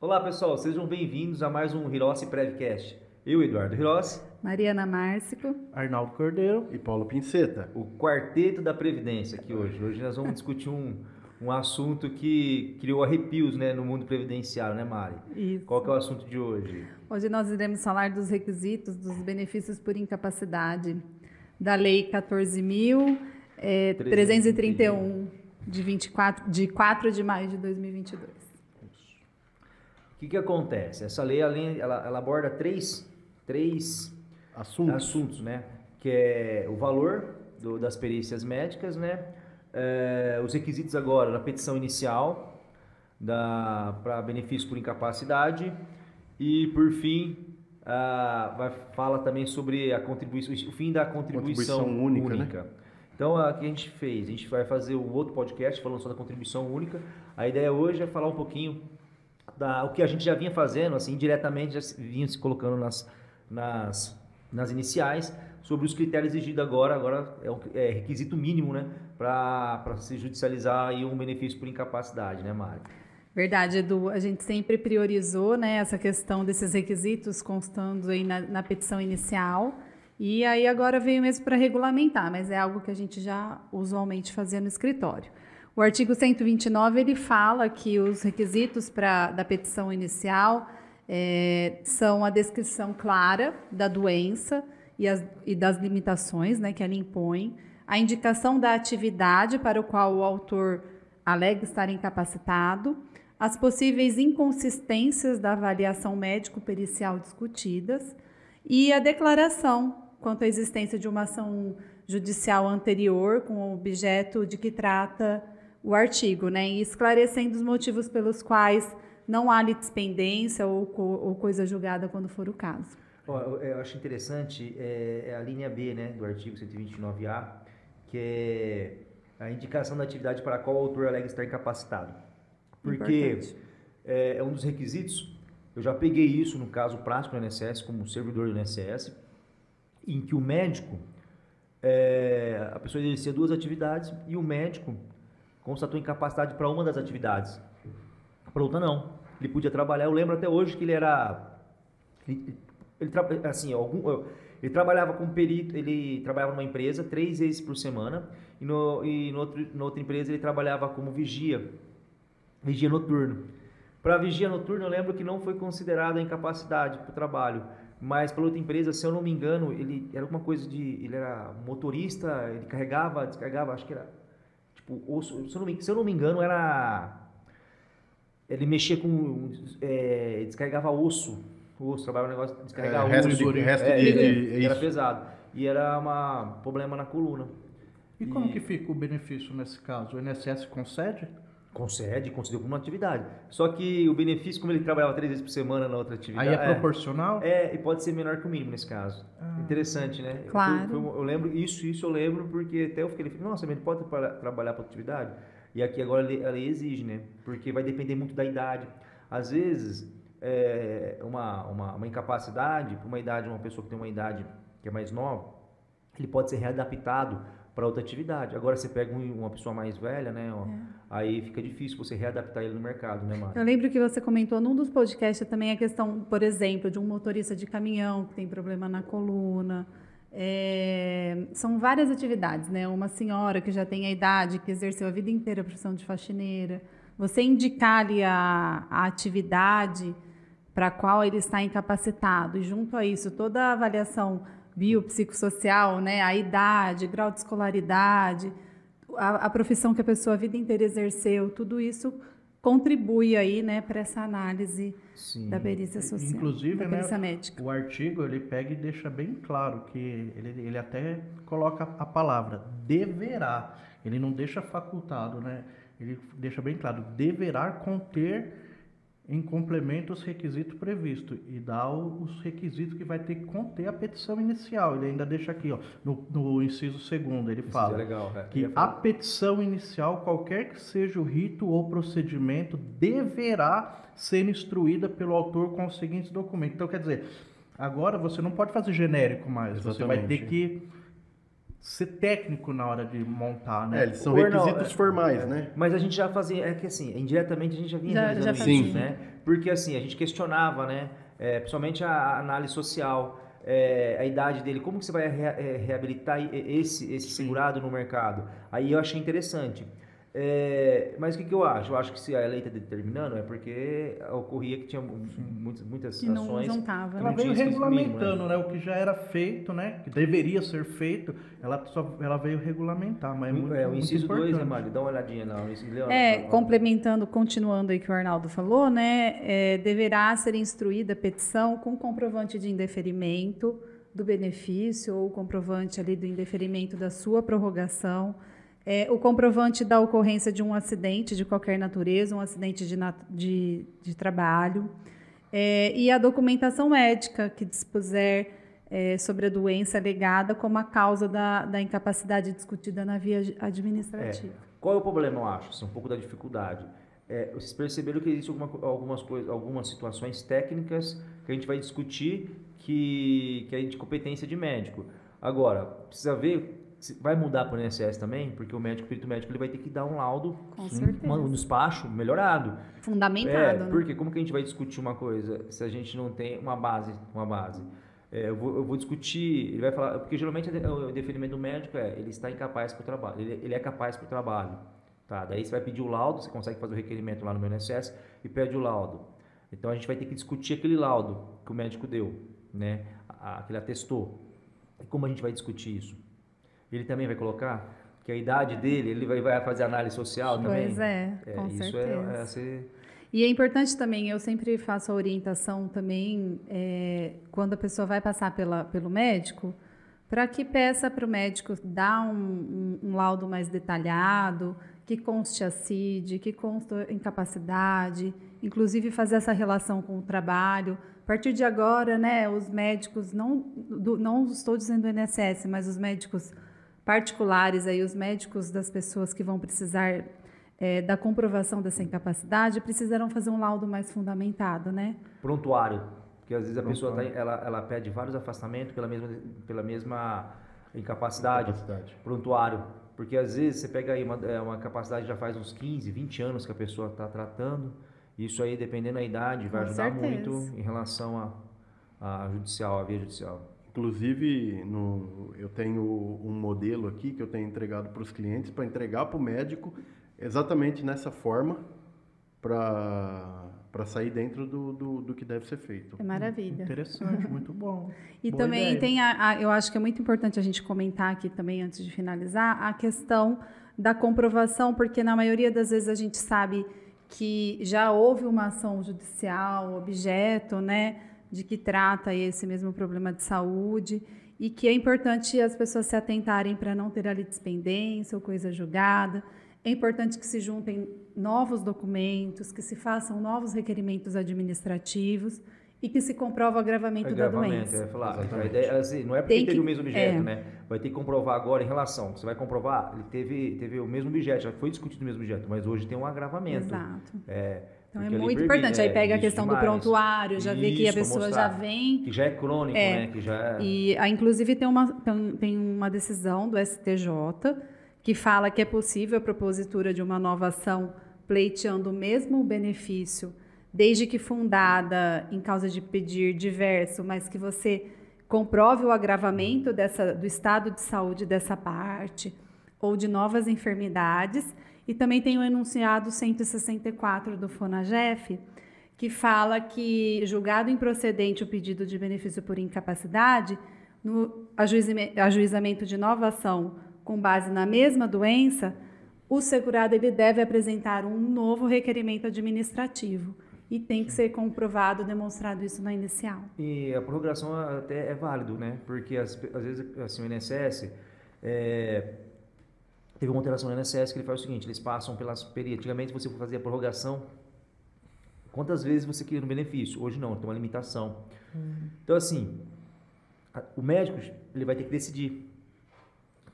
Olá pessoal, sejam bem-vindos a mais um Hirossi Prevcast. Eu, Eduardo Hirossi, Mariana Márcico, Arnaldo Cordeiro e Paulo Pinceta. O quarteto da Previdência aqui hoje. Hoje nós vamos discutir um assunto que criou arrepios, né, no mundo previdenciário, né, Mari? Isso. Qual que é o assunto de hoje? Hoje nós iremos falar dos requisitos dos benefícios por incapacidade da Lei 14.331 de 4 de maio de 2022. O que acontece? Essa lei ela aborda três assuntos, né? Que é o valor das perícias médicas, né? Os requisitos agora da petição inicial para benefício por incapacidade e, por fim, fala também sobre a contribuição, o fim da contribuição única. Né? Então, o que a gente fez? A gente vai fazer um outro podcast falando só da contribuição única. A ideia hoje é falar um pouquinho o que a gente já vinha fazendo, assim, indiretamente, já vinha se colocando nas iniciais, sobre os critérios exigidos agora é requisito mínimo, né, para se judicializar aí um benefício por incapacidade, né, Mari? Verdade, Edu, a gente sempre priorizou, né, essa questão desses requisitos constando aí na petição inicial, e aí agora veio mesmo para regulamentar, mas é algo que a gente já usualmente fazia no escritório. O artigo 129, ele fala que os requisitos da petição inicial são a descrição clara da doença e das limitações, né, que ela impõe, a indicação da atividade para o qual o autor alega estar incapacitado, as possíveis inconsistências da avaliação médico-pericial discutidas e a declaração quanto à existência de uma ação judicial anterior com o objeto de que trata o artigo, né, e esclarecendo os motivos pelos quais não há litispendência ou coisa julgada quando for o caso. Eu acho interessante a linha B, né, do artigo 129A, que é a indicação da atividade para a qual o autor alega estar incapacitado. Porque é um dos requisitos, eu já peguei isso no caso prático do INSS, como servidor do INSS, em que o médico, a pessoa exercia duas atividades e o médico constatou incapacidade para uma das atividades, para outra não. Ele podia trabalhar, eu lembro até hoje que ele trabalhava como perito, ele trabalhava numa empresa 3 vezes por semana e na outra empresa ele trabalhava como vigia noturno. Para vigia noturno eu lembro que não foi considerada a incapacidade para o trabalho, mas para outra empresa, se eu não me engano, ele era alguma coisa ele era motorista, ele carregava, descarregava, acho que era osso, se eu não me engano, ele mexia com, descarregava osso, trabalhava no negócio de descarregar osso, era pesado, e era um problema na coluna. E como que fica o benefício nesse caso? O INSS concede? Concedeu como uma atividade. Só que o benefício, como ele trabalhava 3 vezes por semana na outra atividade... Aí é proporcional? E pode ser menor que o mínimo nesse caso. Interessante, né? Claro. Eu lembro, isso eu lembro, porque até eu fiquei, nossa, mas ele pode trabalhar para atividade? E aqui agora a lei exige, né? Porque vai depender muito da idade. Às vezes, uma incapacidade, para uma pessoa que tem uma idade que é mais nova, ele pode ser readaptado para outra atividade. Agora você pega uma pessoa mais velha, né? Aí fica difícil você readaptar ele no mercado, né, Mari? Eu lembro que você comentou num dos podcasts também a questão, por exemplo, de um motorista de caminhão que tem problema na coluna. São várias atividades, né? Uma senhora que já tem a idade, que exerceu a vida inteira a profissão de faxineira. Você indicar ali a atividade para a qual ele está incapacitado e junto a isso toda a avaliação biopsicossocial, né, a idade, grau de escolaridade, a profissão que a pessoa a vida inteira exerceu, tudo isso contribui aí, né, para essa análise da perícia social, inclusive, da perícia médica. O artigo ele pega e deixa bem claro que ele até coloca a palavra deverá, ele não deixa facultado, né? Ele deixa bem claro, deverá conter em complemento os requisitos previstos e dá os requisitos que vai ter que conter a petição inicial. Ele ainda deixa aqui, ó, no inciso 2º, ele fala que a petição inicial, qualquer que seja o rito ou procedimento, deverá ser instruída pelo autor com os seguintes documentos. Então, quer dizer, agora você não pode fazer genérico mais, você vai ter que ser técnico na hora de montar, né? Eles são requisitos formais, né? Mas a gente já fazia, é que assim, indiretamente a gente já vinha realizando fazia. isso, né? Porque assim, a gente questionava, né? Principalmente a análise social, a idade dele, como que você vai reabilitar esse segurado no mercado? Aí eu achei interessante. Mas o que eu acho? Eu acho que se a lei está determinando é porque ocorria que tinha muitas Que não ações. juntava. Ela não tinha veio escrito mínimo, regulamentando, né? O que já era feito, né? Que deveria ser feito, ela veio regulamentar, mas é muito, o muito inciso 2, né, importante. Mário? Dá uma olhadinha lá. Complementando, continuando aí que o Arnaldo falou, né? Deverá ser instruída a petição com comprovante de indeferimento do benefício ou comprovante ali do indeferimento da sua prorrogação, o comprovante da ocorrência de um acidente de qualquer natureza, um acidente de trabalho, e a documentação médica que dispuser sobre a doença alegada como a causa da incapacidade discutida na via administrativa. Qual é o problema, eu acho? Isso é um pouco da dificuldade. Vocês perceberam que existem algumas situações técnicas que a gente vai discutir que é de competência de médico. Agora, precisa ver, vai mudar para o INSS também, porque o perito médico ele vai ter que dar um laudo, um despacho melhorado. Fundamentado, né? Porque como que a gente vai discutir uma coisa se a gente não tem uma base? Eu vou discutir, ele vai falar, porque geralmente o deferimento do médico ele está incapaz para o trabalho, ele é capaz para o trabalho, tá? Daí você vai pedir o laudo, você consegue fazer o requerimento lá no meu INSS e pede o laudo. Então a gente vai ter que discutir aquele laudo que o médico deu, né? Que ele atestou. E como a gente vai discutir isso? Ele também vai colocar que a idade dele, ele vai fazer análise social também? Pois com isso certeza. E é importante também, eu sempre faço a orientação também, quando a pessoa vai passar pelo médico, para que peça para o médico dar um laudo mais detalhado, que conste a CID, que conste a incapacidade, inclusive fazer essa relação com o trabalho. A partir de agora, né, os médicos, não estou dizendo o INSS, mas os médicos particulares, aí, os médicos das pessoas que vão precisar da comprovação dessa incapacidade, precisarão fazer um laudo mais fundamentado, né? Prontuário, porque às vezes a pessoa ela pede vários afastamentos pela mesma incapacidade. Prontuário, porque às vezes você pega aí uma capacidade já faz uns 15, 20 anos que a pessoa está tratando, isso aí, dependendo da idade, vai ajudar muito em relação à via judicial. Inclusive, eu tenho um modelo aqui que eu tenho entregado para os clientes, para entregar para o médico, exatamente nessa forma, para sair dentro do que deve ser feito. É maravilha. Interessante, muito bom. E Boa também ideia. eu acho que é muito importante a gente comentar aqui também, antes de finalizar, a questão da comprovação, porque na maioria das vezes a gente sabe que já houve uma ação judicial, objeto, né, de que trata esse mesmo problema de saúde, e que é importante as pessoas se atentarem para não ter ali dispendência ou coisa julgada. É importante que se juntem novos documentos, que se façam novos requerimentos administrativos e que se comprove o agravamento da doença. A ideia, assim, não é porque teve o mesmo objeto, né? Vai ter que comprovar agora em relação. Você vai comprovar, ele teve o mesmo objeto, já foi discutido o mesmo objeto, mas hoje tem um agravamento. Exato. Então é porque muito importante. Aí pega a questão do prontuário, já vê que a pessoa já vem. Que já é crônico, né? Que já é... E inclusive tem uma decisão do STJ que fala que é possível a propositura de uma nova ação pleiteando o mesmo benefício, desde que fundada em causa de pedir diverso, mas que você comprove o agravamento do estado de saúde dessa parte ou de novas enfermidades. E também tem o enunciado 164 do FONAGEF, que fala que, julgado improcedente o pedido de benefício por incapacidade, no ajuizamento de nova ação com base na mesma doença, o segurado ele deve apresentar um novo requerimento administrativo. E tem que ser comprovado, demonstrado isso na inicial. E a prorrogação até é válido, né? Porque às vezes assim, o INSS teve uma alteração no INSS que ele faz o seguinte, eles passam pelas períodos. Antigamente você fazia a prorrogação, quantas vezes você queria no benefício? Hoje não, tem uma limitação. Então assim, o médico ele vai ter que decidir,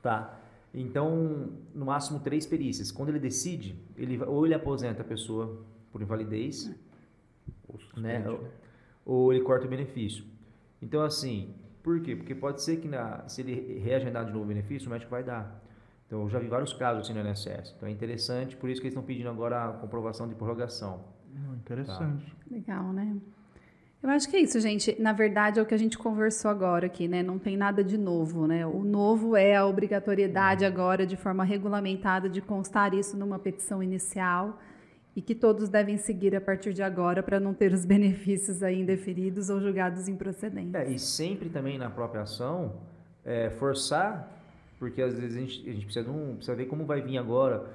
tá? Então, no máximo 3 perícias. Quando ele decide, ou ele aposenta a pessoa por invalidez, né? Ou ele corta o benefício. Então, assim, Por quê? Porque pode ser que se ele reagendar de novo o benefício, o médico vai dar. Então, eu já vi vários casos assim no INSS. Então, é interessante, por isso que eles estão pedindo agora a comprovação de prorrogação. Interessante. Tá. Legal, né? Eu acho que é isso, gente. Na verdade, é o que a gente conversou agora aqui, né? Não tem nada de novo, né? O novo é a obrigatoriedade agora, de forma regulamentada, de constar isso numa petição inicial e que todos devem seguir a partir de agora para não ter os benefícios aí indeferidos ou julgados improcedentes. E sempre também na própria ação, forçar, porque às vezes a gente precisa ver como vai vir agora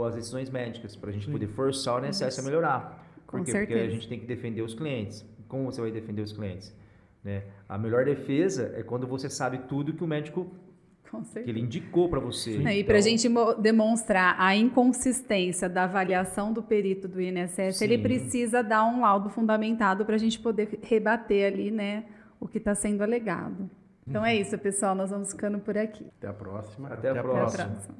as decisões médicas, para a gente poder forçar o INSS a melhorar. Por quê? Porque a gente tem que defender os clientes. Como você vai defender os clientes? Né? A melhor defesa é quando você sabe tudo que o médico que ele indicou para você. E para a gente demonstrar a inconsistência da avaliação do perito do INSS, ele precisa dar um laudo fundamentado para a gente poder rebater ali, né, o que está sendo alegado. Então é isso, pessoal. Nós vamos ficando por aqui. Até a próxima. Até a próxima. Até a próxima.